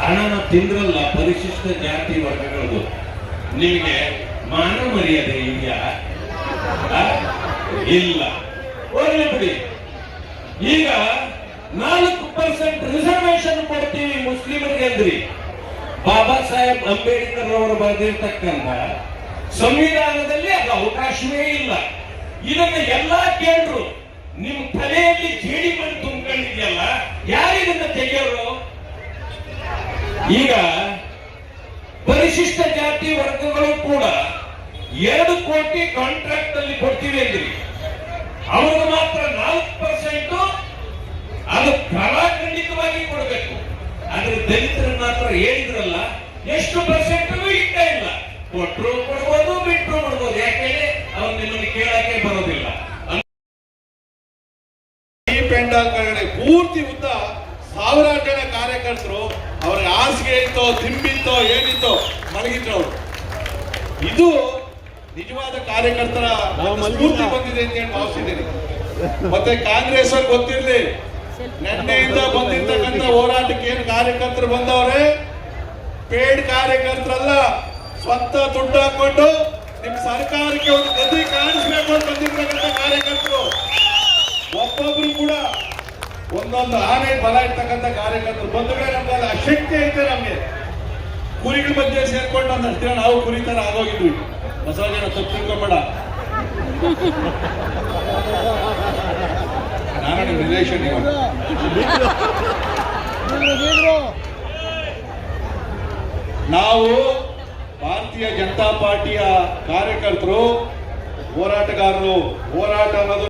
ಹಣನ ತಿಂದ್ರಲ್ಲ ಪರಿಶಿಷ್ಟ ಜಾತಿ ವರ್ಗಗಳದು. ನಿಮಗೆ ಮಾನ ಮರ್ಯಾದೆ ಇದೆಯಾ? ಇಲ್ಲ. ಹೋಗ್ಲಿ ಬಿಡಿ. ಈಗ 4% ರಿಸರ್ವೇಶನ್ ಕೊಡ್ತೀವಿ ಮುಸ್ಲಿಮರಿಗೆ ಅಂದ್ರಿ. ಬಾಬಾ ಸಾಹೇಬ್ ಅಂಬೇಡ್ಕರ್ ಅವರು ಬರೆದಿರ್ತಕ್ಕಂಥ ಸಂವಿಧಾನದಲ್ಲಿ ಅದು ಅವಕಾಶವೇ ಇಲ್ಲ. ಇದನ್ನ ಎಲ್ಲಾ ಕೇಂದ್ರು ನಿಮ್ ತಲೆಯಲ್ಲಿ ಜೇಡಿ ಮಣ್ಣು ತುಂಬಿಕೊಂಡಿದೆಯಲ್ಲ, ಯಾರು ಇದನ್ನ ತೆಗೆಯೋರು? ಈಗ ಪರಿಶಿಷ್ಟ ಜಾತಿ ವರ್ಗಗಳು ಕೂಡ 2 ಕೋಟಿ ಕಾಂಟ್ರಾಕ್ಟ್ ಅಲ್ಲಿ ಕೊಡ್ತೀವಿ ಅಂದ್ರಿ. ಅವ್ರಿಗೆ ಮಾತ್ರ 4%, ಅದು ಖಂಡಿತವಾಗಿ ಕೊಡಬೇಕು. ಆದ್ರೆ ದಲಿತರನ್ನ ಮಾತ್ರ ಹೇಳಿದ್ರಲ್ಲ, ಎಷ್ಟು ಪರ್ಸೆಂಟ್ ಇಷ್ಟ ಇಲ್ಲ. ಕೊಟ್ಟರು ಕೊಡ್ಬೋದು, ಬಿಟ್ಟರು ಕೊಡ್ಬೋದು. ಯಾಕೆಂದ್ರೆ ಅವ್ರು ನಿಮ್ಮನ್ನು ಕೇಳಕ್ಕೆ ಬರೋದಿಲ್ಲ. ಈ ಪೆಂಡಾಲ್ ಕಡೆ ಪೂರ್ತಿ ಉದ್ದ ಸಾವಿರಾರು ಜನ ಕಾರ್ಯಕರ್ತರು ಅವ್ರ ಹಾಸಿಗೆ ಇತ್ತೋ, ತಿಂಬಿತ್ತೋ, ಏನಿತ್ತೋ ಮಲಗಿದ್ರು ಅವರು. ಇದು ನಿಜವಾದ ಕಾರ್ಯಕರ್ತರ ಸ್ಫೂರ್ತಿ ಬಂದಿದೆ ಅಂತ ಹೇಳಿ ಭಾವಿಸಿದ್ದೇನೆ. ಮತ್ತೆ ಕಾಂಗ್ರೆಸ್ ಅವ್ರಿಗೆ ಗೊತ್ತಿರ್ಲಿ, ನಿನ್ನೆಯಿಂದ ಬಂದಿರ್ತಕ್ಕಂಥ ಹೋರಾಟಕ್ಕೆ ಏನು ಕಾರ್ಯಕರ್ತರು ಬಂದವ್ರೆ, ಪೇಡ್ ಕಾರ್ಯಕರ್ತರಲ್ಲ, ಸ್ವಂತ ದುಡ್ಡು ಹಾಕೊಂಡು ನಿಮ್ ಸರ್ಕಾರಕ್ಕೆ ಒಂದು ಗತಿ ಕಾಣಿಸ್ಬೇಕು ಅಂತ ಬಂದಿರ್ತಕ್ಕಂಥ ಕಾರ್ಯಕರ್ತರು. ಒಬ್ಬೊಬ್ರು ಕೂಡ ಒಂದೊಂದು ಆನೆ ಬಲ ಇರ್ತಕ್ಕಂಥ ಕಾರ್ಯಕರ್ತರು ಬಂದ್ರೆ ನಮ್ಗೆ ಅಶಕ್ತಿ ಐತೆ. ನಮ್ಗೆ ಕುರಿಗಳ ಮಧ್ಯೆ ಸೇರ್ಕೊಂಡು ಒಂದಷ್ಟು ದಿನ ನಾವು ಕುರಿತರ ಆಗೋಗಿದ್ವಿ. ಬಸವಜನ ತಪ್ಪು ತಿಳ್ಕೊಂಬೇಡ, ನಾನು ನಿಮ್ ರಿಲೇಷನ್. ನಾವು ಭಾರತೀಯ ಜನತಾ ಪಾರ್ಟಿಯ ಕಾರ್ಯಕರ್ತರು, ಹೋರಾಟಗಾರರು. ಹೋರಾಟ ಅನ್ನೋದು